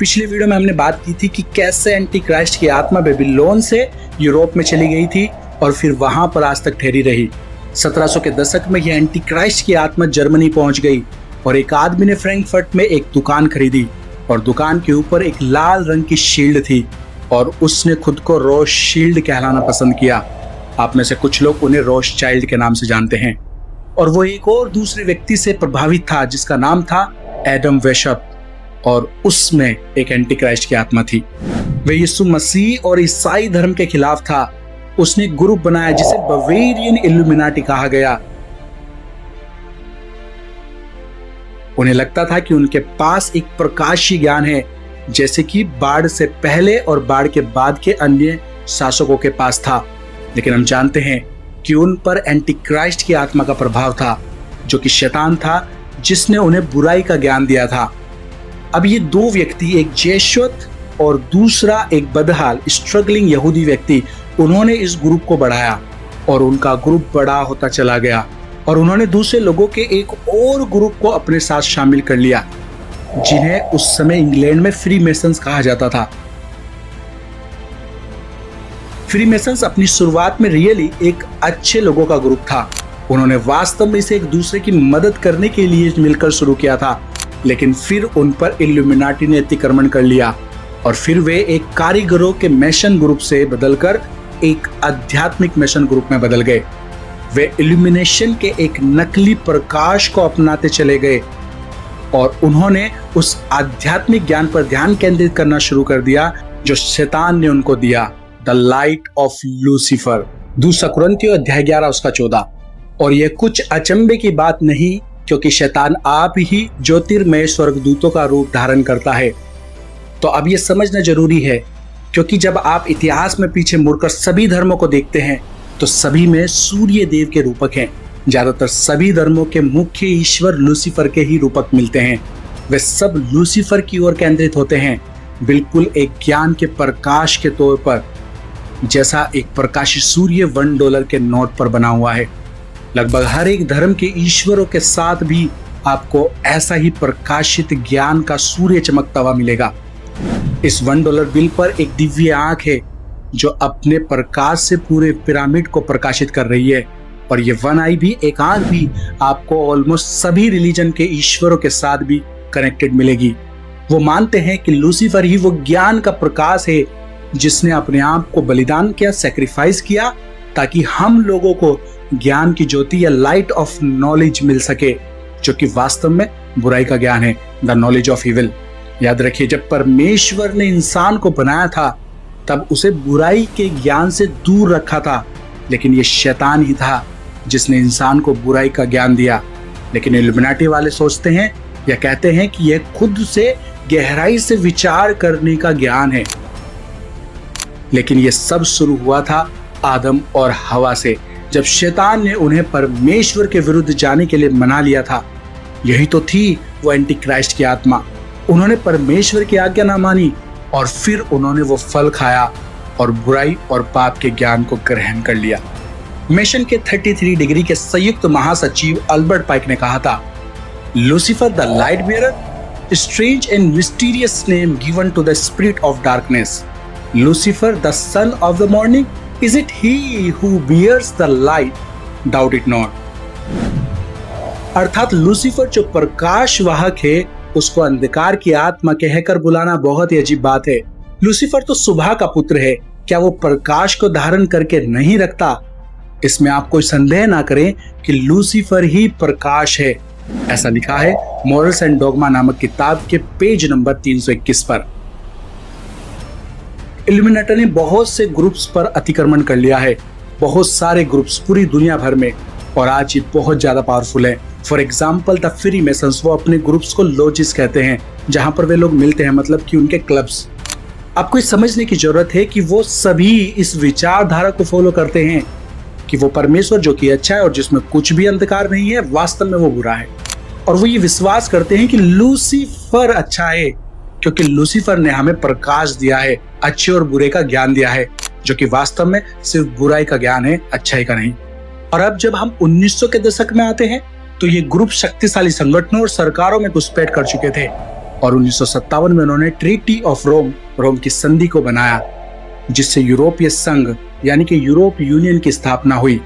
पिछले वीडियो में हमने बात की थी कि कैसे एंटी क्राइस्ट की आत्मा बेबीलोन से यूरोप में चली गई थी और फिर वहां पर आज तक ठहरी रही। 1700 के दशक में यह एंटी क्राइस्ट की आत्मा जर्मनी पहुंच गई और एक आदमी ने फ्रैंकफर्ट में एक दुकान खरीदी और दुकान के ऊपर एक लाल रंग की शील्ड थी और उसने खुद को रोश शील्ड कहलाना पसंद किया। आप में से कुछ लोग उन्हें रोश चाइल्ड के नाम से जानते हैं। और वो एक और दूसरे व्यक्ति से प्रभावित था जिसका नाम था एडम वेशप और उसमें एक एंटी क्राइस्ट की आत्मा थी। वह यीशु मसीह और ईसाई धर्म के खिलाफ था। उसने एक ग्रुप बनाया जिसे बवेरियन इल्यूमिनाटी कहा गया। उन्हें लगता था कि उनके पास एक प्रकाशी ज्ञान है, जैसे कि बाढ़ से पहले और बाढ़ के बाद के अन्य शासकों के पास था। लेकिन हम जानते हैं कि उन पर एंटी क्राइस्ट की आत्मा का प्रभाव था, जो कि शैतान था जिसने उन्हें बुराई का ज्ञान दिया था। अब ये दो व्यक्ति, एक जेशुअत और दूसरा एक बदहाल स्ट्रगलिंग यहूदी व्यक्ति, उन्होंने इस ग्रुप को बढ़ाया और उनका ग्रुप बड़ा होता चला गया और उन्होंने दूसरे लोगों के एक और ग्रुप को अपने साथ शामिल कर लिया, जिन्हें उस समय इंग्लैंड में फ्री मेसन्स कहा जाता था। फ्री मेसन्स अपनी शुरुआत में रियली एक अच्छे लोगों का ग्रुप था। उन्होंने वास्तव में इसे एक दूसरे की मदद करने के लिए मिलकर शुरू किया था, लेकिन फिर उन पर इल्यूमिनाटी ने अतिक्रमण कर लिया और फिर वे एक कारीगरों के मेसन ग्रुप से बदलकर एक आध्यात्मिक मेसन ग्रुप में बदल गए। वे इल्यूमिनेशन के एक नकली प्रकाश को अपनाते चले गए और उन्होंने उस आध्यात्मिक ज्ञान पर ध्यान केंद्रित करना शुरू कर दिया जो शैतान ने उनको दिया, द लाइट ऑफ लूसीफर। दूसरा कुरिन्थियों अध्याय 11 उसका 14। और यह कुछ अचंभे की बात नहीं, क्योंकि शैतान आप ही ज्योतिर्मय स्वर्गदूतों का रूप धारण करता है। तो अब यह समझना जरूरी है, क्योंकि जब आप इतिहास में पीछे मुड़कर सभी धर्मों को देखते हैं तो सभी में सूर्य देव के रूपक हैं। ज्यादातर सभी धर्मों के मुख्य ईश्वर लूसीफर के ही रूपक मिलते हैं। वे सब लूसीफर की ओर केंद्रित होते हैं, बिल्कुल एक ज्ञान के प्रकाश के तौर पर, जैसा एक प्रकाशी सूर्य $1 के नोट पर बना हुआ है। लगभग हर एक धर्म के ईश्वरों के साथ भी आपको ऐसा ही प्रकाशित ज्ञान का सूर्य चमकता हुआ मिलेगा। इस $1 बिल पर एक दिव्य आंख है जो अपने प्रकाश से पूरे पिरामिड को प्रकाशित कर रही है। और ये वन आई भी, एक आंख भी, आपको ऑलमोस्ट सभी रिलीजन के ईश्वरों के साथ भी कनेक्टेड मिलेगी। वो मानते हैं कि लूसीफर ही वो ज्ञान का प्रकाश है जिसने अपने आप को बलिदान किया, सैक्रिफाइस किया, ताकि हम लोगों को ज्ञान की ज्योति या लाइट ऑफ नॉलेज मिल सके, जो कि वास्तव में बुराई का ज्ञान है, द नॉलेज ऑफ इविल। याद रखिए, जब परमेश्वर ने इंसान को बनाया था तब उसे बुराई के ज्ञान से दूर रखा था, लेकिन ये शैतान ही था जिसने इंसान को बुराई का ज्ञान दिया। लेकिन इल्यूमिनाटी वाले सोचते हैं या कहते हैं कि यह खुद से गहराई से विचार करने का ज्ञान है। लेकिन यह सब शुरू हुआ था आदम और हवा से, जब शैतान ने उन्हें परमेश्वर के विरुद्ध जाने के लिए मना लिया था। यही तो थी वो एंटी क्राइस्ट की आत्मा। उन्होंने परमेश्वर की आज्ञा ना मानी और फिर उन्होंने वो फल खाया और बुराई और पाप के ज्ञान को ग्रहण कर लिया। मिशन के 33 डिग्री के संयुक्त महासचिव अल्बर्ट पाइक ने कहा था, Lucifer the light bearer, strange and mysterious name given to the spirit of darkness. Lucifer the son of the morning, is it he who bears the light? Doubt it not. अर्थात Lucifer जो प्रकाश वाहक है, उसको अंधकार की आत्मा कहकर बुलाना बहुत ही अजीब बात है। लूसीफर तो सुबह का पुत्र है, क्या वो प्रकाश को धारण करके नहीं रखता? इसमें आप कोई संदेह ना करें कि लूसीफर ही प्रकाश है। ऐसा लिखा है मॉरल्स एंड डॉगमा नामक किताब के पेज नंबर 321 पर। इल्यूमिनाटी ने बहुत से ग्रुप्स पर अतिक्रमण कर लिया है, बहुत सारे ग्रुप्स पूरी दुनिया भर में, और आज ये बहुत ज्यादा पावरफुल है। For example the free masons, वो अपने ग्रुप्स को लॉजेस कहते हैं, जहां पर वे लोग मिलते हैं, मतलब कि उनके क्लब्स। आपको ये समझने की जरूरत है कि वो सभी इस विचारधारा को फॉलो करते हैं कि वो परमेश्वर जो कि अच्छा है और जिसमें कुछ भी अंधकार नहीं है, वास्तव में वो बुरा है। और वो ये विश्वास करते हैं कि लूसीफर अच्छा है, क्योंकि लूसीफर ने हमें प्रकाश दिया है, अच्छे और बुरे का ज्ञान दिया है, जो कि वास्तव में सिर्फ बुराई का ज्ञान है, अच्छाई का नहीं। और अब जब हम 1900 के दशक में आते हैं तो ये ग्रुप शक्तिशाली संगठनों और सरकारों में घुसपैठ कर चुके थे। और 1957 में उन्होंने ट्रीटी ऑफ रोम की संधि को बनाया, जिससे यूरोपीय संघ यानी कि यूरोप यूनियन की स्थापना हुई।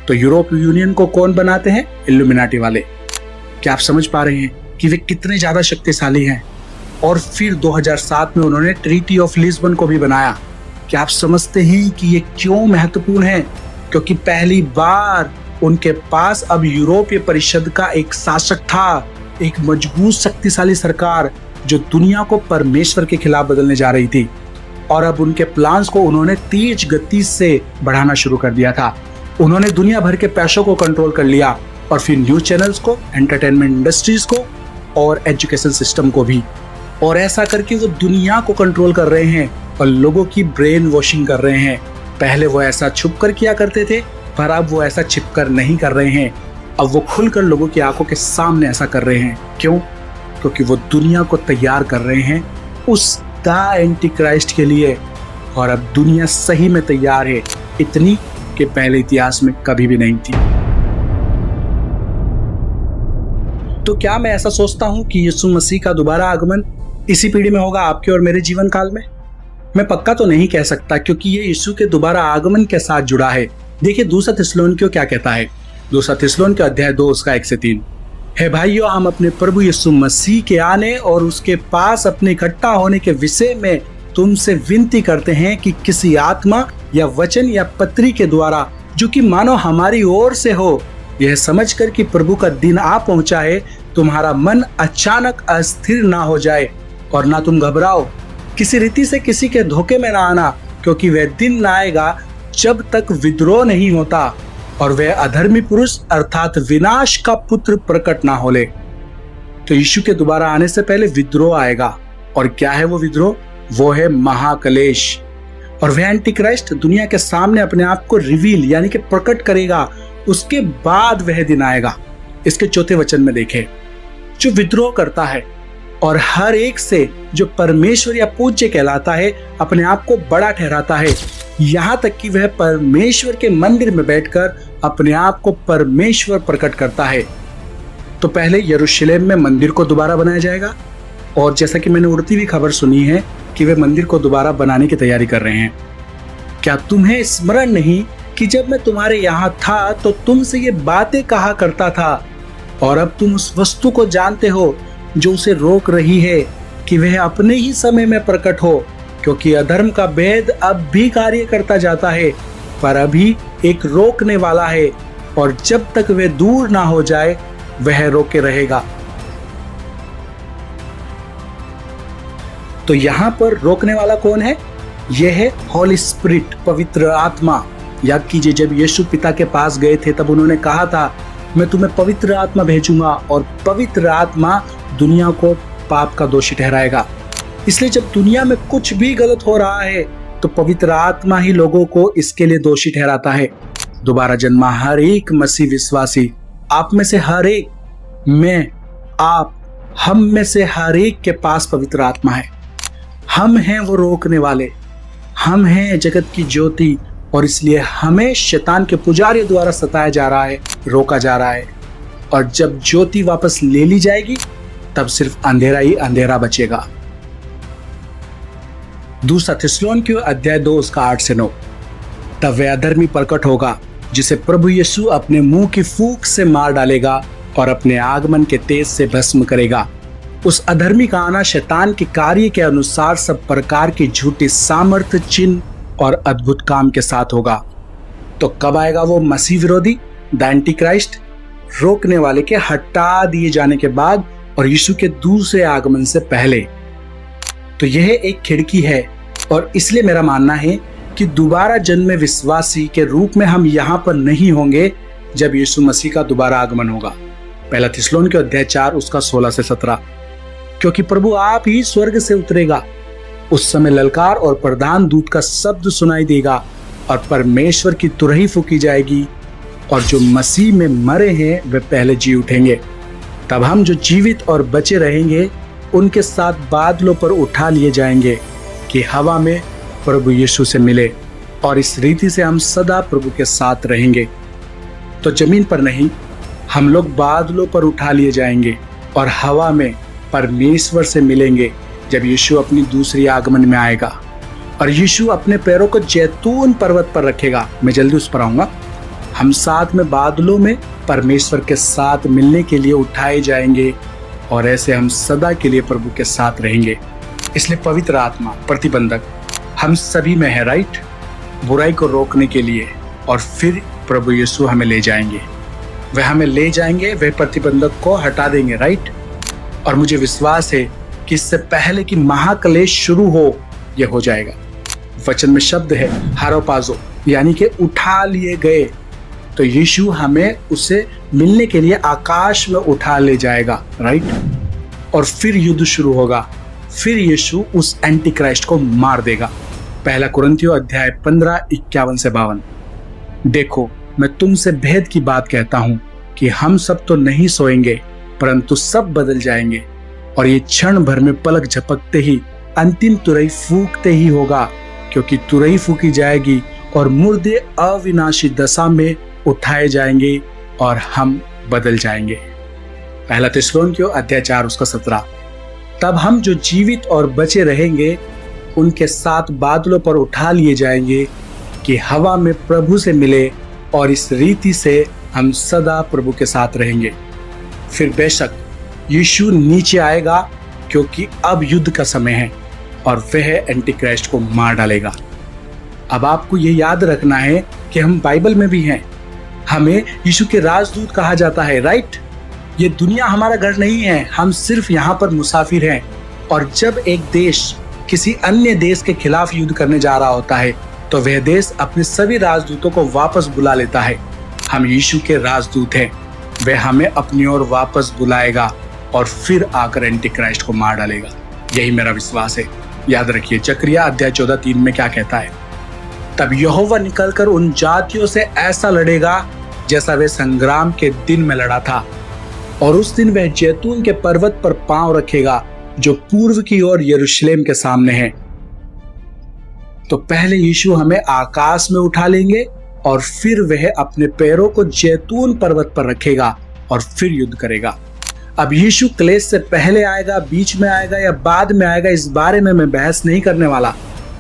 तो यूरोप यूनियन को कौन बनाते हैं? इल्यूमिनाटी वाले। क्या आप समझ पा रहे हैं कि वे कितने ज्यादा शक्तिशाली हैं? और फिर 2007 में उन्होंने ट्रीटी ऑफ लिस्बन को भी बनाया। क्या आप समझते हैं कि ये क्यों महत्वपूर्ण है? क्योंकि पहली बार उनके पास अब यूरोपीय परिषद का एक शासक था, एक मजबूत शक्तिशाली सरकार जो दुनिया को परमेश्वर के खिलाफ बदलने जा रही थी। और अब उनके प्लान्स को उन्होंने तेज गति से बढ़ाना शुरू कर दिया था। उन्होंने दुनिया भर के पैसों को कंट्रोल कर लिया और फिर न्यूज चैनल्स को, एंटरटेनमेंट इंडस्ट्रीज को और एजुकेशन सिस्टम को भी। और ऐसा करके वो दुनिया को कंट्रोल कर रहे हैं और लोगों की ब्रेन वॉशिंग कर रहे हैं। पहले वो ऐसा छुप कर किया करते थे, पर अब वो ऐसा छिप कर नहीं कर रहे हैं। अब वो खुलकर लोगों की आंखों के सामने ऐसा कर रहे हैं। क्यों? क्योंकि वो दुनिया को तैयार कर रहे हैं उस द एंटी क्राइस्ट के लिए। और अब दुनिया सही में तैयार है, इतनी कि पहले इतिहास में कभी भी नहीं थी। तो क्या मैं ऐसा सोचता हूं कि यीशु मसीह का दोबारा आगमन इसी पीढ़ी में होगा, आपके और मेरे जीवन काल में? मैं पक्का तो नहीं कह सकता, क्योंकि ये यीशु के दोबारा आगमन के साथ जुड़ा है। देखिए दूसरा थिस्सलुनीकियों क्या कहता है। दूसरा थिस्सलुनीकियों अध्याय 2 उसका 1 से 3। हे भाइयों, हम अपने प्रभु यीशु मसीह के आने और उसके पास अपने इकट्ठा होने के विषय में तुमसे विनती करते हैं कि किसी आत्मा या वचन या पत्री के द्वारा, जो कि मानो हमारी ओर से हो, यह समझकर कि प्रभु का दिन आ पहुंचा है, तुम्हारा मन अचानक अस्थिर ना हो जाए और ना तुम घबराओ। किसी रीति से किसी के धोखे में ना आना, क्योंकि वह दिन ना आएगा जब तक विद्रोह नहीं होता और वह अधर्मी पुरुष अर्थात विनाश का पुत्र प्रकट ना हो ले। तो यीशु के दोबारा आने से पहले विद्रोह आएगा। और क्या है वो विद्रोह? वो है महाक्लेश। और वह एंटी क्राइस्ट दुनिया के सामने अपने आप को रिवील यानी कि प्रकट करेगा। उसके बाद वह दिन आएगा। इसके 4 वचन में देखें, जो विद्रोह करता है और हर एक से जो परमेश्वर या पूज्य कहलाता है अपने आप को बड़ा ठहराता है, यहाँ तक कि वह परमेश्वर के मंदिर में बैठकर अपने आप को परमेश्वर प्रकट करता है। तो पहले यरूशलेम में मंदिर को दोबारा बनाया जाएगा, और जैसा कि मैंने उड़ती हुई खबर सुनी है कि वे मंदिर को दोबारा बनाने की तैयारी कर रहे हैं। क्या तुम्हें स्मरण नहीं कि जब मैं तुम्हारे यहाँ था तो तुमसे ये बातें कहा करता था, और अब तुम उस वस्तु को जानते हो जो उसे रोक रही है कि वह अपने ही समय में प्रकट हो, क्योंकि अधर्म का भेद अब भी कार्य करता जाता है, पर अभी एक रोकने वाला है, और जब तक वह दूर ना हो जाए वह रोके रहेगा। तो यहाँ पर रोकने वाला कौन है? यह है होली स्पिरिट, पवित्र आत्मा। याद कीजिए, जब यीशु पिता के पास गए थे तब उन्होंने कहा था, मैं तुम्हें पवित्र आत्मा भेजूंगा और पवित्र आत्मा दुनिया को पाप का दोषी ठहराएगा। इसलिए जब दुनिया में कुछ भी गलत हो रहा है तो पवित्र आत्मा ही लोगों को इसके लिए दोषी ठहराता है। दोबारा जन्मा हर एक मसीह विश्वासी, आप में से हर एक, मैं, आप, हम में से हर एक के पास पवित्र आत्मा है। हम हैं वो रोकने वाले, हम हैं जगत की ज्योति, और इसलिए हमें शैतान के पुजारियों द्वारा सताया जा रहा है, रोका जा रहा है। और जब ज्योति वापस ले ली जाएगी तब सिर्फ अंधेरा ही अंधेरा बचेगा। दूसरा थिस्सलुनीकियों अध्याय 2 उसका 8 से 9। तब वह अधर्मी प्रकट होगा जिसे प्रभु यीशु अपने मुंह की फूंक से मार डालेगा और अपने आगमन के तेज से भस्म करेगा। उस अधर्मी का आना शैतान के कार्य के अनुसार सब प्रकार की झूठी सामर्थ्य, चिन्ह और अद्भुत काम के साथ होगा। तो कब आएगा वो मसीह विरोधी, द एंटी क्राइस्ट? रोकने वाले के हटा दिए जाने के बाद और यीशु के दूसरे आगमन से पहले। तो यह एक खिड़की है, और इसलिए मेरा मानना है कि दोबारा जन्मे विश्वासी के रूप में हम यहाँ पर नहीं होंगे जब यीशु मसीह का दोबारा आगमन होगा। पहला थिस्सलुनीकियों अध्याय 4 उसका 16 से 17। क्योंकि प्रभु आप ही स्वर्ग से उतरेगा, उस समय ललकार और प्रधान दूत का शब्द सुनाई देगा और परमेश्वर की तुरही फूंकी जाएगी, और जो मसीह में मरे हैं वे पहले जी उठेंगे। तब हम जो जीवित और बचे रहेंगे उनके साथ बादलों पर उठा लिए जाएंगे कि हवा में प्रभु यीशु से मिले, और इस रीति से हम सदा प्रभु के साथ रहेंगे। तो जमीन पर नहीं, हम लोग बादलों पर उठा लिए जाएंगे और हवा में परमेश्वर से मिलेंगे जब यीशु अपनी दूसरी आगमन में आएगा और यीशु अपने पैरों को जैतून पर्वत पर रखेगा। मैं जल्दी उस पर आऊंगा। हम साथ में बादलों में परमेश्वर के साथ मिलने के लिए उठाए जाएंगे और ऐसे हम सदा के लिए प्रभु के साथ रहेंगे। इसलिए पवित्र आत्मा प्रतिबंधक हम सभी में है, राइट, बुराई को रोकने के लिए। और फिर प्रभु यीशु हमें ले जाएंगे, वह हमें ले जाएंगे, वह प्रतिबंधक को हटा देंगे, राइट। और मुझे विश्वास है कि इससे पहले कि महाक्लेश शुरू हो, यह हो जाएगा। वचन में शब्द है हारोपाजो, यानी कि उठा लिए गए। तो यीशु हमें उसे मिलने के लिए आकाश में उठा ले जाएगा, राइट। और फिर युद्ध शुरू होगा, फिर यीशु उस एंटी क्राइस्ट को मार देगा। पहला कुरिन्थियों अध्याय 15:51-52। देखो, मैं तुमसे भेद की बात कहता हूं कि हम सब तो नहीं सोएंगे, परंतु सब बदल जाएंगे और ये क्षण भर में पलक झपकते ही, अंतिम तुरही फूंकते ही होगा, क्योंकि तुरही फूंकी जाएगी और मुर्दे अविनाशी दशा में उठाए जाएंगे और हम बदल जाएंगे। पहला थिस्सलुनीकियों अध्याय 4:17। तब हम जो जीवित और बचे रहेंगे उनके साथ बादलों पर उठा लिए जाएंगे कि हवा में प्रभु से मिले, और इस रीति से हम सदा प्रभु के साथ रहेंगे। फिर बेशक यीशु नीचे आएगा, क्योंकि अब युद्ध का समय है और वह एंटी क्राइस्ट को मार डालेगा। अब आपको ये याद रखना है कि हम बाइबल में भी हैं, हमें यीशु के राजदूत कहा जाता है, राइट। ये दुनिया हमारा घर नहीं है, हम सिर्फ यहाँ पर मुसाफिर हैं। और जब एक देश किसी अन्य देश के खिलाफ युद्ध करने जा रहा होता है, तो वह देश अपने सभी राजदूतों को वापस बुला लेता है। हम यीशु के राजदूत हैं, वह हमें अपनी ओर वापस बुलाएगा और फिर आकर एंटी क्राइस्ट को मार डालेगा। यही मेरा विश्वास है। याद रखिए, जकरिया अध्याय 14:3 में क्या कहता है? तब यहोवा निकलकर उन जातियों से ऐसा लड़ेगा जैसा वे संग्राम के दिन में लड़ा था, और उस दिन वह जैतून के पर्वत पर पांव रखेगा जो पूर्व की ओर यरूशलेम के सामने है। तो पहले यीशु हमें आकाश में उठा लेंगे और फिर वह अपने पैरों को जैतून पर्वत पर रखेगा और फिर युद्ध करेगा। अब यीशु क्लेश से पहले आएगा, बीच में आएगा या बाद में आएगा, इस बारे में मैं बहस नहीं करने वाला,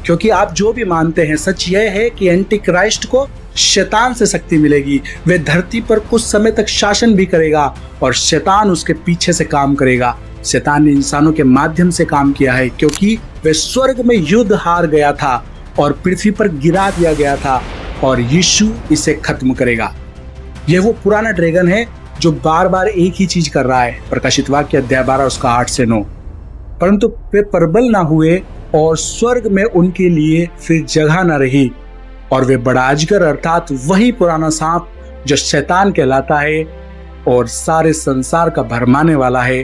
क्योंकि आप जो भी मानते हैं, सच यह है कि एंटी क्राइस्ट को शैतान से शक्ति मिलेगी। वह धरती पर कुछ समय तक शासन भी करेगा और शैतान उसके पीछे से काम करेगा। शैतान ने इंसानों के माध्यम से काम किया है, क्योंकि वह स्वर्ग में युद्ध हार गया था और पृथ्वी पर गिरा दिया गया था, और यीशु इसे खत्म करेगा। यह वो पुराना ड्रैगन है जो बार बार एक ही चीज कर रहा है। प्रकाशित वाक्य अध्याय 12:8-9। परंतु वे प्रबल ना हुए और स्वर्ग में उनके लिए फिर जगह न रही, और वे बड़ा अजगर अर्थात वही पुराना सांप जो शैतान कहलाता है और सारे संसार का भरमाने वाला है,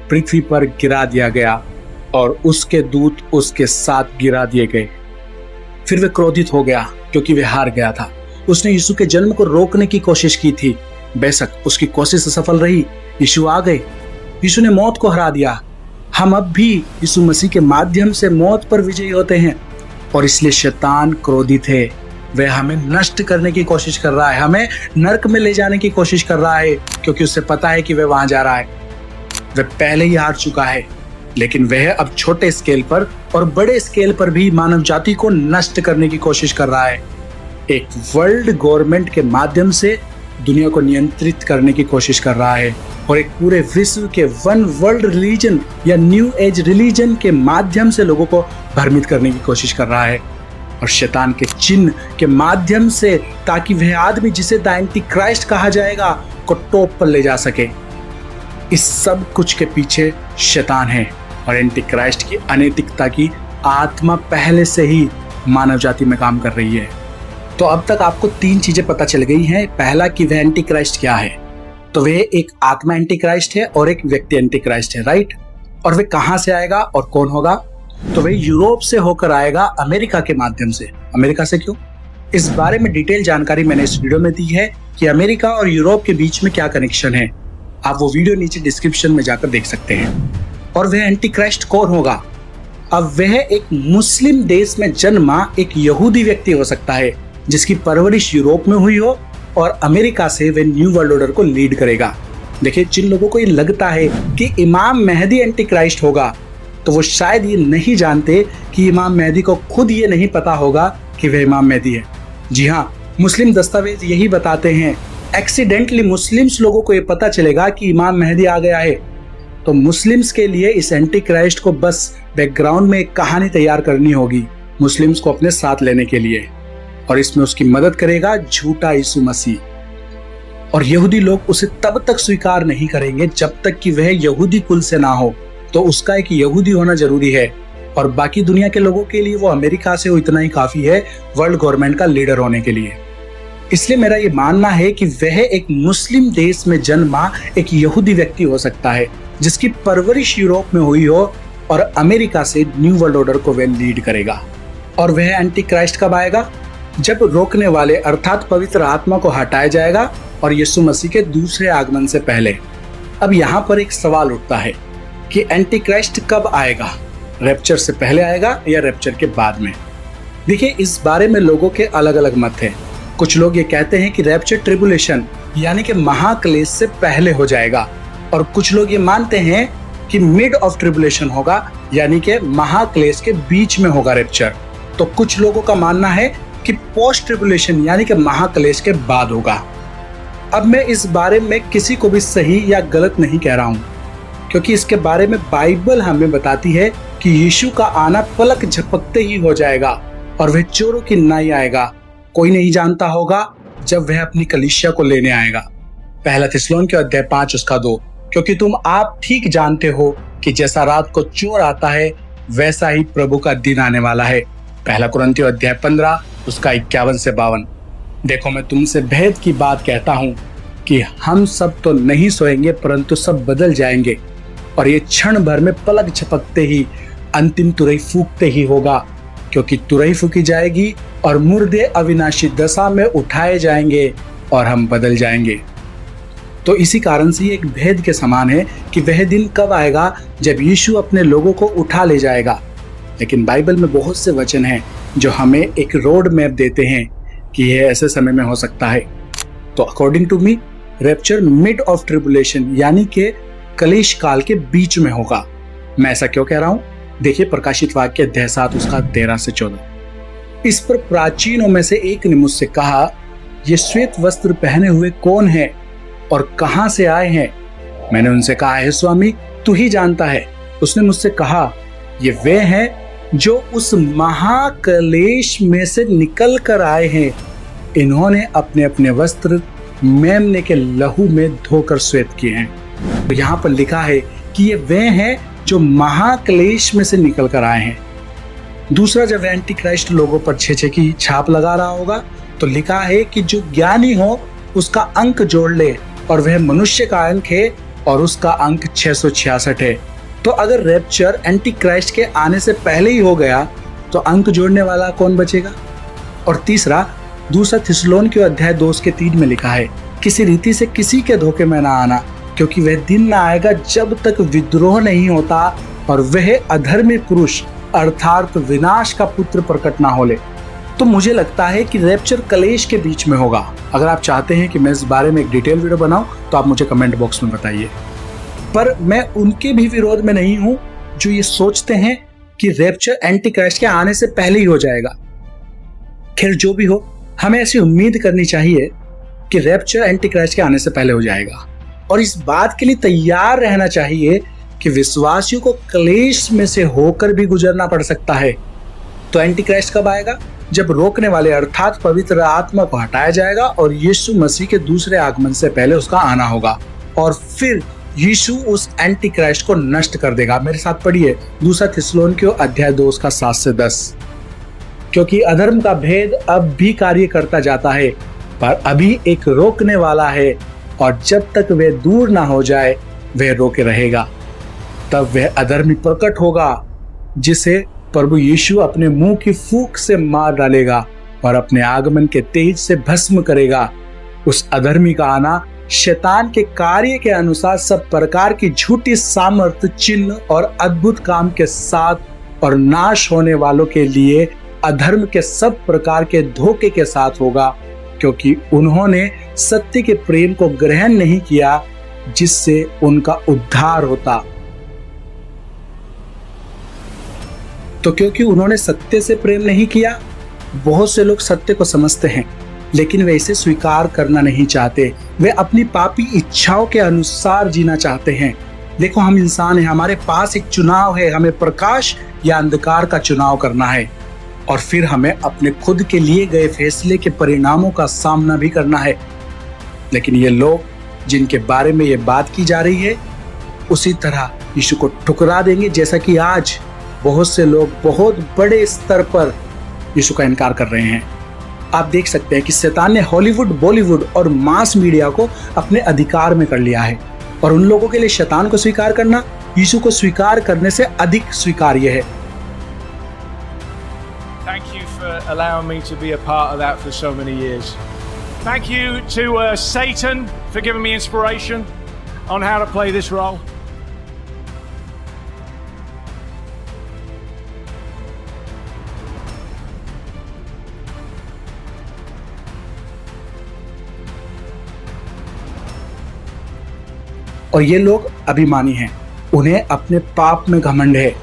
पृथ्वी पर गिरा दिया गया और उसके दूत उसके साथ गिरा दिए गए। फिर वह क्रोधित हो गया क्योंकि वह हार गया था। उसने यीशु के जन्म को रोकने की कोशिश की थी। बेशक उसकी कोशिश सफल रही, यीशु आ गए, यीशु ने मौत को हरा दिया। हम अब भी यीशु मसीह के माध्यम से मौत पर विजयी होते हैं, और इसलिए शैतान क्रोधित है। वह हमें नष्ट करने की कोशिश कर रहा है, हमें नरक में ले जाने की कोशिश कर रहा है, क्योंकि उसे पता है कि वह वहां जा रहा है। वह पहले ही हार चुका है, लेकिन वह अब छोटे स्केल पर और बड़े स्केल पर भी मानव जाति को नष्ट करने की कोशिश कर रहा है। एक वर्ल्ड गवर्नमेंट के माध्यम से दुनिया को नियंत्रित करने की कोशिश कर रहा है, और एक पूरे विश्व के वन वर्ल्ड रिलीजन या न्यू एज रिलीजन के माध्यम से लोगों को भ्रमित करने की कोशिश कर रहा है, और शैतान के चिन्ह के माध्यम से, ताकि वह आदमी जिसे द एंटी क्राइस्ट कहा जाएगा को टॉप पर ले जा सके। इस सब कुछ के पीछे शैतान है, और एंटी क्राइस्ट की अनैतिकता की आत्मा पहले से ही मानव जाति में काम कर रही है। तो अब तक आपको 3 चीजें पता चल गई हैं। पहला कि वह एंटी क्राइस्ट क्या है, तो वह एक आत्मा एंटी क्राइस्ट है और एक व्यक्ति एंटी क्राइस्ट है, राइट। और वह कहां से आएगा और कौन होगा, तो वह यूरोप से होकर आएगा, अमेरिका के माध्यम से। अमेरिका से क्यों, इस बारे में डिटेल जानकारी मैंने इस वीडियो में दी है कि अमेरिका और यूरोप के बीच में क्या कनेक्शन है। आप वो वीडियो नीचे डिस्क्रिप्शन में जाकर देख सकते हैं। और वह एंटी क्राइस्ट कौन होगा, अब वह एक मुस्लिम देश में जन्मा एक यहूदी व्यक्ति हो सकता है, जिसकी परवरिश यूरोप में हुई हो, और अमेरिका से वह न्यू वर्ल्ड ऑर्डर को लीड करेगा। देखिए, जिन लोगों को ये लगता है कि इमाम मेहदी एंटी क्राइस्ट होगा, तो वो शायद ये नहीं जानते कि इमाम मेहदी को खुद ये नहीं पता होगा कि वह इमाम मेहदी है। जी हाँ, मुस्लिम दस्तावेज यही बताते हैं। एक्सीडेंटली मुस्लिम्स लोगों को ये पता चलेगा कि इमाम मेहदी आ गया है, तो मुस्लिम्स के लिए इस एंटी क्राइस्ट को बस बैकग्राउंड में एक कहानी तैयार करनी होगी मुस्लिम्स को अपने साथ लेने के लिए, और इसमें उसकी मदद करेगा झूठा यीशु मसीह। और यहूदी लोग उसे तब तक स्वीकार नहीं करेंगे जब तक कि वह यहूदी कुल से ना हो। तो उसका एक यहूदी होना जरूरी है, और बाकी दुनिया के लोगों के लिए वो अमेरिका से हो इतना ही काफी है वर्ल्ड गवर्नमेंट का लीडर होने के लिए। इसलिए मेरा ये मानना है कि वह एक मुस्लिम देश में जन्मा एक यहूदी व्यक्ति हो सकता है, जिसकी परवरिश यूरोप में हुई हो, और अमेरिका से न्यू वर्ल्ड ऑर्डर को वह लीड करेगा। और वह एंटी क्राइस्ट कब आएगा? जब रोकने वाले अर्थात पवित्र आत्मा को हटाया जाएगा और यीशु मसीह के दूसरे आगमन से पहले। अब यहाँ पर एक सवाल उठता है कि एंटी क्राइस्ट कब आएगा? रैप्चर से पहले आएगा या रैप्चर के बाद में? देखिए, इस बारे में लोगों के अलग अलग मत हैं। कुछ लोग ये कहते हैं कि रैप्चर ट्रिबुलेशन यानी कि महाक्लेश से पहले हो जाएगा, और कुछ लोग ये मानते हैं कि मिड ऑफ ट्रिबुलेशन होगा, यानी कि महाक्लेश के बीच में होगा रैप्चर। तो कुछ लोगों का मानना है कि पोस्ट ट्रिबुलेशन यानी कि महाक्लेश के बाद होगा। अब मैं इस बारे में किसी को भी सही या गलत नहीं कह रहा हूं, क्योंकि इसके बारे में बाइबल हमें बताती है कि यीशु का आना पलक झपकते ही हो जाएगा, और वह चोरों की नाई आएगा। कोई नहीं जानता होगा जब वह अपनी कलीसिया को लेने आएगा। पहला थिस्सलुनीके अध्याय 5 उसका 2। क्योंकि तुम आप ठीक जानते हो कि जैसा रात को चोर आता है, वैसा ही प्रभु का दिन आने वाला है। पहला कुरिन्थियों अध्याय 15 उसका 51 से 52। देखो, मैं तुमसे भेद की बात कहता हूँ कि हम सब तो नहीं सोएंगे, परंतु सब बदल जाएंगे, और ये क्षण भर में पलक झपकते ही अंतिम तुरही फूकते ही होगा। क्योंकि तुरही फूकी जाएगी और मुर्दे अविनाशी दशा में उठाए जाएंगे और हम बदल जाएंगे। तो इसी कारण से ये एक भेद के समान है कि वह दिन कब आएगा जब यीशु अपने लोगों को उठा ले जाएगा। लेकिन बाइबल में बहुत से वचन हैं जो हमें एक रोड मैप देते हैं कि यह ऐसे समय में हो सकता है। तो according to me, rapture mid of tribulation यानी कि कलेश काल के बीच में होगा। मैं ऐसा क्यों कह रहा हूं? देखिए, प्रकाशित वाक्य अध्याय 7 उसका 13 से 14। इस पर प्राचीनों में से एक ने मुझसे कहा, ये श्वेत वस्त्र पहने हुए कौन है और कहां से आए हैं? मैंने उनसे कहा, है स्वामी, तू ही जानता है। उसने मुझसे कहा, ये वे हैं जो उस महाक्लेश में से निकल कर आए हैं। इन्होंने अपने अपने वस्त्र मेमने के लहू में धोकर श्वेत किए हैं। तो यहाँ पर लिखा है कि ये वे हैं जो महाक्लेश में से निकल कर आए हैं। दूसरा, जब एंटी क्राइस्ट लोगों पर 6 की छाप लगा रहा होगा, तो लिखा है कि जो ज्ञानी हो उसका अंक जोड़ ले, और वह मनुष्य का अंक है और उसका अंक 666 है। तो अगर रैप्चर एंटी क्राइस्ट के आने से पहले ही हो गया, तो अंक जोड़ने वाला कौन बचेगा? और तीसरा, दूसरा थिस्सलुनीके अध्याय 2 के 3 में लिखा है, किसी रीति से किसी के धोखे में ना आना, क्योंकि वह दिन ना आएगा जब तक विद्रोह नहीं होता और वह अधर्मी पुरुष अर्थात विनाश का पुत्र प्रकट ना हो ले। तो मुझे लगता है कि रैप्चर कलेश के बीच में होगा। अगर आप चाहते हैं कि मैं इस बारे में एक डिटेल वीडियो बनाऊं, तो आप मुझे कमेंट बॉक्स में बताइए। पर मैं उनके भी विरोध में नहीं हूं जो ये सोचते हैं कि रैप्चर एंटी क्राइस्ट के आने से पहले ही हो जाएगा। खैर, जो भी हो, हमें ऐसी उम्मीद करनी चाहिए कि रैप्चर एंटी क्राइस्ट के आने से पहले हो जाएगा, और इस बात के लिए तैयार रहना चाहिए कि विश्वासियों को क्लेश में से होकर भी गुजरना पड़ सकता है। तो एंटी क्राइस्ट कब आएगा? जब रोकने वाले अर्थात पवित्र आत्मा को हटाया जाएगा और यीशु मसीह के दूसरे आगमन से पहले उसका आना होगा, और फिर यीशु उस एंटी क्राइस्ट को नष्ट कर देगा। मेरे साथ पढ़िए दूसरा थिस्सलुनीके अध्याय 2 उसका 7 से 10। क्योंकि अधर्म का भेद अब भी कार्य करता जाता है, पर अभी एक रोकने वाला है, और जब तक वह दूर ना हो जाए वह रोके रहेगा। तब वह अधर्मी प्रकट होगा, जिसे प्रभु यीशु अपने मुंह की फूंक से मार डालेगा और अपने आगमन के तेज से भस्म करेगा। उस अधर्मी का आना शैतान के कार्य के अनुसार सब प्रकार की झूठी सामर्थ, चिन्ह और अद्भुत काम के साथ, और नाश होने वालों के लिए अधर्म के सब प्रकार के धोखे के साथ होगा, क्योंकि उन्होंने सत्य के प्रेम को ग्रहण नहीं किया जिससे उनका उद्धार होता। तो क्योंकि उन्होंने सत्य से प्रेम नहीं किया, बहुत से लोग सत्य को समझते हैं लेकिन वे इसे स्वीकार करना नहीं चाहते। वे अपनी पापी इच्छाओं के अनुसार जीना चाहते हैं। देखो, हम इंसान हैं, हमारे पास एक चुनाव है, हमें प्रकाश या अंधकार का चुनाव करना है और फिर हमें अपने खुद के लिए गए फैसले के परिणामों का सामना भी करना है। लेकिन ये लोग जिनके बारे में ये बात की जा रही है, उसी तरह यीशु को ठुकरा देंगे, जैसा कि आज बहुत से लोग बहुत बड़े स्तर पर यीशु का इनकार कर रहे हैं। आप देख सकते हैं कि शैतान ने हॉलीवुड, बॉलीवुड और मास मीडिया को अपने अधिकार में कर लिया है और उन लोगों के लिए शैतान को स्वीकार करना यीशु को स्वीकार करने से अधिक स्वीकार्य है। Thank you for allowing me to be a part of that for so many years. Thank you to Satan for giving me inspiration on how to play this role. और ये लोग अभिमानी हैं, उन्हें अपने पाप में घमंड है,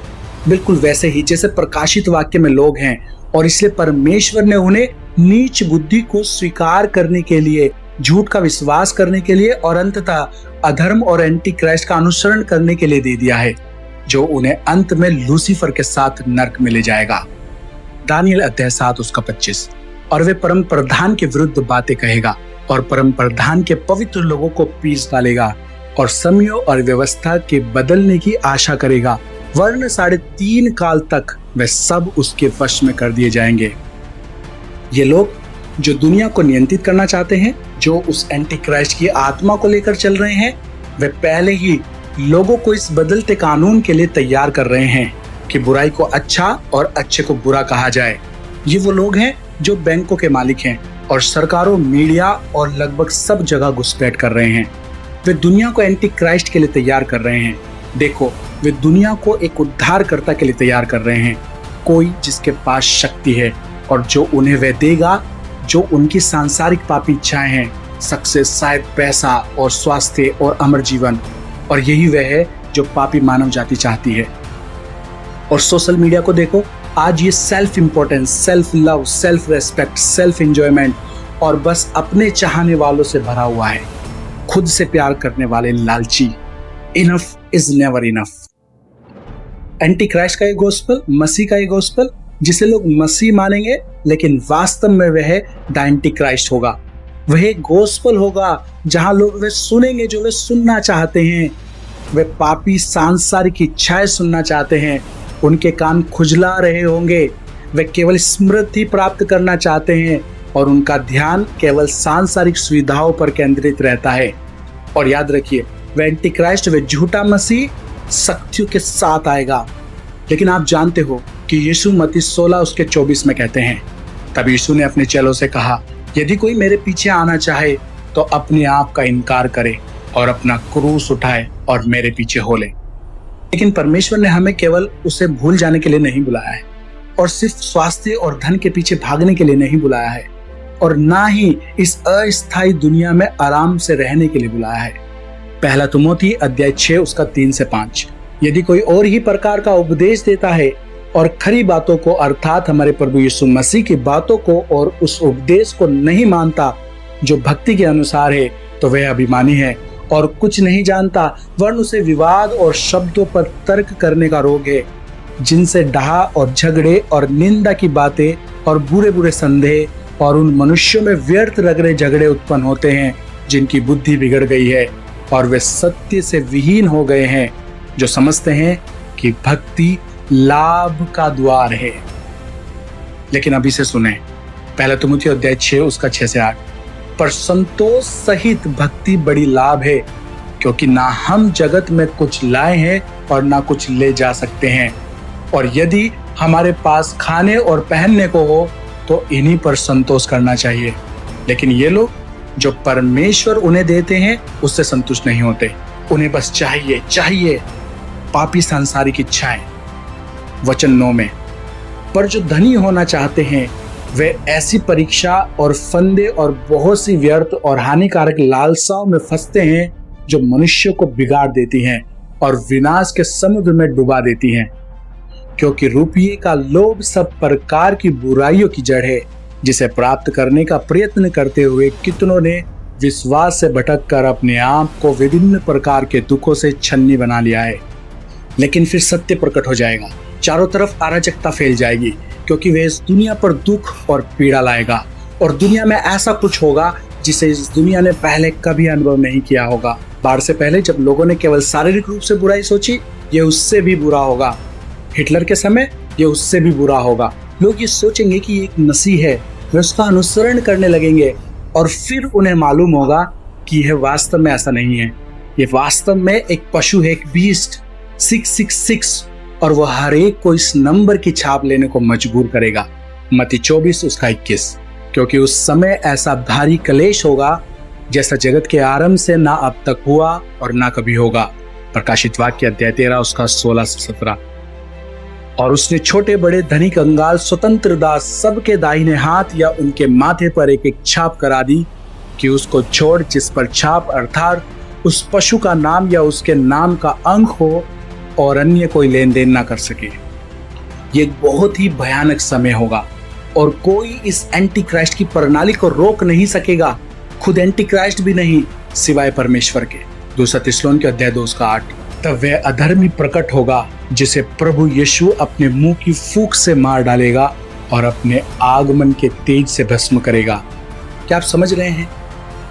बिल्कुल वैसे ही जैसे प्रकाशित वाक्य में लोग हैं। और इसलिए परमेश्वर ने उन्हें नीच बुद्धि को स्वीकार करने के लिए, झूठ का विश्वास करने के लिए और अंततः अधर्म और एंटी क्राइस्ट का अनुसरण करने के लिए दे दिया है, जो उन्हें अंत में लूसीफर के साथ नरक में ले जाएगा। दानियल अध्याय 7 उसका 25। और वे परम प्रधान के विरुद्ध बातें कहेगा और परम प्रधान के पवित्र लोगों को पीस डालेगा और समयों और व्यवस्था के बदलने की आशा करेगा, वरन 3.5 काल तक वे सब उसके वश में कर दिए जाएंगे। ये लोग जो दुनिया को नियंत्रित करना चाहते हैं, जो उस एंटी क्राइस्ट की आत्मा को लेकर चल रहे हैं, वे पहले ही लोगों को इस बदलते कानून के लिए तैयार कर रहे हैं कि बुराई को अच्छा और अच्छे को बुरा कहा जाए। ये वो लोग हैं जो बैंकों के मालिक हैं और सरकारों, मीडिया और लगभग सब जगह घुसपैठ कर रहे हैं। वे दुनिया को एंटी क्राइस्ट के लिए तैयार कर रहे हैं। देखो, वे दुनिया को एक उद्धारकर्ता के लिए तैयार कर रहे हैं, कोई जिसके पास शक्ति है और जो उन्हें वह देगा जो उनकी सांसारिक पापी इच्छाएं हैं, सक्सेस, शायद पैसा और स्वास्थ्य और अमर जीवन। और यही वह है जो पापी मानव जाति चाहती है। और सोशल मीडिया को देखो, आज ये self importance, self love, self respect, self enjoyment और बस अपने चाहने वालों से भरा हुआ है। खुद से प्यार करने वाले लालची। Enough is never enough. Anti Christ का ये गॉस्पेल, मसीह का ये गॉस्पेल, जिसे लोग मसीह मानेंगे लेकिन वास्तव में वह द एंटी क्राइस्ट होगा। वह एक गॉस्पेल होगा जहां लोग वे सुनेंगे जो वे सुनना चाहते हैं। वे पापी सांसारिक इच्छाएं सुनना चाहते हैं, उनके कान खुजला रहे होंगे। वे केवल स्मृति प्राप्त करना चाहते हैं और उनका ध्यान केवल सांसारिक सुविधाओं पर केंद्रित रहता है। और याद रखिए, वह एंटी क्राइस्ट, वह झूठा मसीह शक्तियों के साथ आएगा। लेकिन आप जानते हो कि यीशु मत्ती 16 उसके 24 में कहते हैं, तब यीशु ने अपने चेलों से कहा, यदि कोई मेरे पीछे आना चाहे तो अपने आप का इनकार करे और अपना क्रूस उठाए और मेरे पीछे हो ले। लेकिन परमेश्वर ने हमें केवल उसे भूल जाने के लिए नहीं बुलाया है और सिर्फ स्वास्थ्य और धन के पीछे भागने के लिए नहीं बुलाया है और ना ही इस अस्थायी दुनिया में आराम से रहने के लिए बुलाया है। पहला तिमोथी अध्याय 6 उसका 3 से 5। यदि कोई और ही प्रकार का उपदेश देता है और खरी बातों को अर्थात हमारे प्रभु यीशु मसीह की बातों को और उस उपदेश को नहीं मानता जो भक्ति के अनुसार है, तो वह अभिमानी है और कुछ नहीं जानता, वरन उसे विवाद और शब्दों पर तर्क करने का रोग है, जिनसे डहा और झगड़े और निंदा की बातें और बुरे बुरे संदेह और उन मनुष्यों में व्यर्थ रगड़े झगड़े उत्पन्न होते हैं जिनकी बुद्धि बिगड़ गई है और वे सत्य से विहीन हो गए हैं, जो समझते हैं कि भक्ति लाभ का द्वार है। लेकिन अभी से सुने, पहला तिमोथी अध्याय 6 उसका 6 से 8। पर संतोष सहित भक्ति बड़ी लाभ है, क्योंकि ना हम जगत में कुछ लाए हैं और ना कुछ ले जा सकते हैं, और यदि हमारे पास खाने और पहनने को हो तो इन्हीं पर संतोष करना चाहिए। लेकिन ये लोग जो परमेश्वर उन्हें देते हैं उससे संतुष्ट नहीं होते, उन्हें बस चाहिए पापी सांसारिक इच्छाएं। वचन 9 में, पर जो धनी होना चाहते हैं वे ऐसी परीक्षा और फंदे और बहुत सी व्यर्थ और हानिकारक लालसाओं में फंसते हैं जो मनुष्य को बिगाड़ देती हैं और विनाश के समुद्र में डुबा देती हैं। क्योंकि रुपये का लोभ सब प्रकार की बुराइयों की जड़ है, जिसे प्राप्त करने का प्रयत्न करते हुए कितनों ने विश्वास से भटक कर अपने आप को विभिन्न प्रकार के दुखों से छन्नी बना लिया है। लेकिन फिर सत्य प्रकट हो जाएगा, चारों तरफ अराजकता फैल जाएगी, क्योंकि वह इस दुनिया पर दुख और पीड़ा लाएगा और दुनिया में ऐसा कुछ होगा जिसे इस दुनिया ने पहले कभी अनुभव नहीं किया होगा। बाढ़ से पहले जब लोगों ने केवल शारीरिक रूप से बुराई सोची, ये उससे भी बुरा होगा। हिटलर के समय ये उससे भी बुरा होगा। लोग ये सोचेंगे कि ये एक मसीह है, वे उसका अनुसरण करने लगेंगे और फिर उन्हें मालूम होगा कि यह वास्तव में ऐसा नहीं है। ये वास्तव में एक पशु है, एक बीस्ट 666, और वह हर एक को इस नंबर की छाप लेने को मजबूर करेगा। मत्ती 24 उसका 21। क्योंकि उस समय ऐसा भारी कलेश होगा जैसा जगत के आरंभ से ना अब तक हुआ और ना कभी होगा। प्रकाशित वाक्य अध्याय 13 उसका 16 से 17। और उसने छोटे बड़े धनिक कंगाल स्वतंत्र दास सबके दाहिने हाथ या उनके माथे पर एक एक छाप करा दी कि उसको छोड़ जिस पर छाप अर्थात उस पशु का नाम या उसके नाम का अंक हो और अन्य कोई लेन देन ना कर सके। ये एक बहुत ही भयानक समय होगा और कोई इस एंटी क्राइस्ट की प्रणाली को रोक नहीं सकेगा, खुद एंटी क्राइस्ट भी नहीं, सिवाय परमेश्वर के। 2 थिस्सलुनीके अध्याय 2 उसका 8। तब वह अधर्मी प्रकट होगा जिसे प्रभु यीशु अपने मुंह की फूंक से मार डालेगा और अपने आगमन के तेज से भस्म करेगा। क्या आप समझ रहे हैं?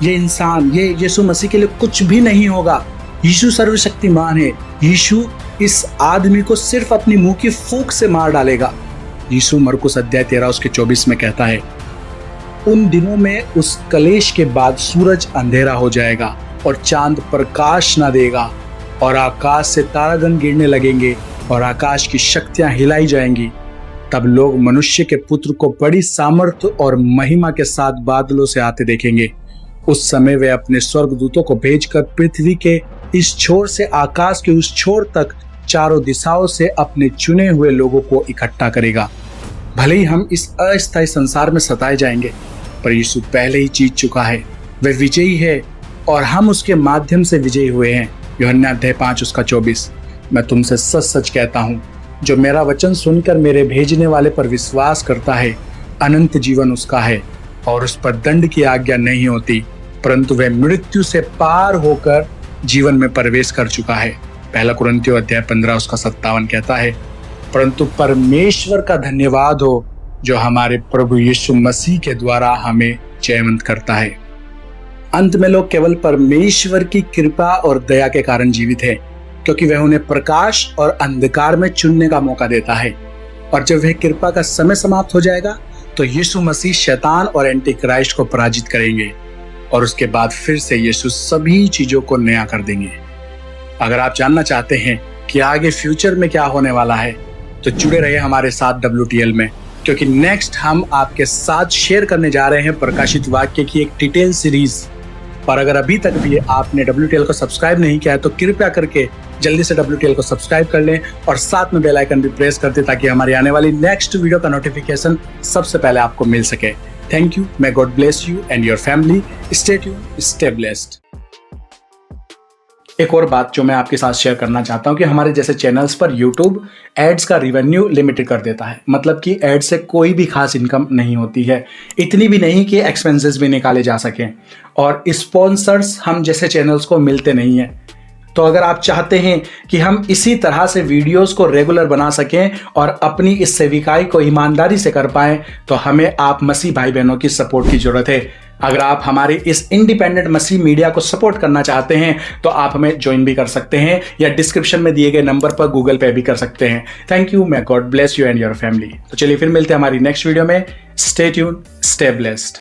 ये इंसान, ये यीशु मसीह के लिए कुछ भी नहीं होगा। यीशु सर्वशक्तिमान है। यीशु इस आदमी को सिर्फ अपनी मुंह की फूंक से मार डालेगा। यीशु मरकुस अध्याय 13 उसके 24 में कहता है, उन दिनों में उस कलेश के बाद सूरज अंधेरा हो जाएगा और चांद प्रकाश न देगा और आकाश से तारागण गिरने लगेंगे और आकाश की शक्तियां हिलाई जाएंगी। तब लोग मनुष्य के पुत्र को बड़ी सामर्थ्य और महिमा के साथ बादलों से आते देखेंगे। उस समय वे अपने स्वर्गदूतों को भेजकर पृथ्वी के इस छोर से आकाश के उस छोर तक चारों दिशाओं से अपने चुने हुए लोगों को इकट्ठा करेगा। भले ही हम इस अस्थायी संसार में सताए जाएंगे, पर यीशु पहले ही जीत चुका है। वह विजयी है और हम उसके माध्यम से विजयी हुए हैं। यूहन्ना अध्याय 5 उसका 24। मैं तुमसे सच सच कहता हूँ, जो मेरा वचन सुनकर मेरे भेजने वाले पर विश्वास करता है, अनंत जीवन उसका है और उस पर दंड की आज्ञा नहीं होती, परंतु वह मृत्यु से पार होकर जीवन में प्रवेश कर चुका है। 1 कुरिन्थियों अध्याय 15 उसका 57 कहता है, परंतु परमेश्वर का धन्यवाद हो जो हमारे प्रभु यीशु मसीह के द्वारा हमें जयवंत करता है। अंत में लोग केवल परमेश्वर की कृपा और दया के कारण जीवित हैं, क्योंकि वह उन्हें प्रकाश और अंधकार में चुनने का मौका देता है। और जब वह कृपा का समय समाप्त हो जाएगा तो यीशु मसीह शैतान और एंटी क्राइस्ट को पराजित करेंगे और उसके बाद फिर से यीशु सभी चीजों को नया कर देंगे। अगर आप जानना चाहते हैं कि आगे फ्यूचर में क्या होने वाला है, तो जुड़े रहिए हमारे साथ WTL में, क्योंकि नेक्स्ट हम आपके साथ शेयर करने जा रहे हैं प्रकाशित वाक्य की एक डिटेल सीरीज। और अगर अभी तक भी आपने WTL को सब्सक्राइब नहीं किया है तो कृपया करके जल्दी से WTL को सब्सक्राइब कर लें और साथ में बेल आइकन भी प्रेस कर दें, ताकि हमारी आने वाली नेक्स्ट वीडियो का नोटिफिकेशन सबसे पहले आपको मिल सके। Thank you. May God bless you and your family. Stay tuned, stay blessed. एक और बात जो मैं आपके साथ शेयर करना चाहता हूं कि हमारे जैसे चैनल्स पर YouTube एड्स का रिवेन्यू लिमिटेड कर देता है। मतलब कि एड से कोई भी खास इनकम नहीं होती है, इतनी भी नहीं कि एक्सपेंसेस भी निकाले जा सकें, और स्पॉन्सर्स हम जैसे चैनल्स को मिलते नहीं हैं। तो अगर आप चाहते हैं कि हम इसी तरह से वीडियोस को रेगुलर बना सकें और अपनी इस सेविकाई को ईमानदारी से कर पाएं, तो हमें आप मसीह भाई बहनों की सपोर्ट की जरूरत है। अगर आप हमारे इस इंडिपेंडेंट मसीह मीडिया को सपोर्ट करना चाहते हैं तो आप हमें ज्वाइन भी कर सकते हैं या डिस्क्रिप्शन में दिए गए नंबर पर गूगल पे भी कर सकते हैं। Thank you. May God bless you and your family. तो चलिए फिर मिलते हैं हमारी नेक्स्ट वीडियो में। Stay tuned, stay blessed.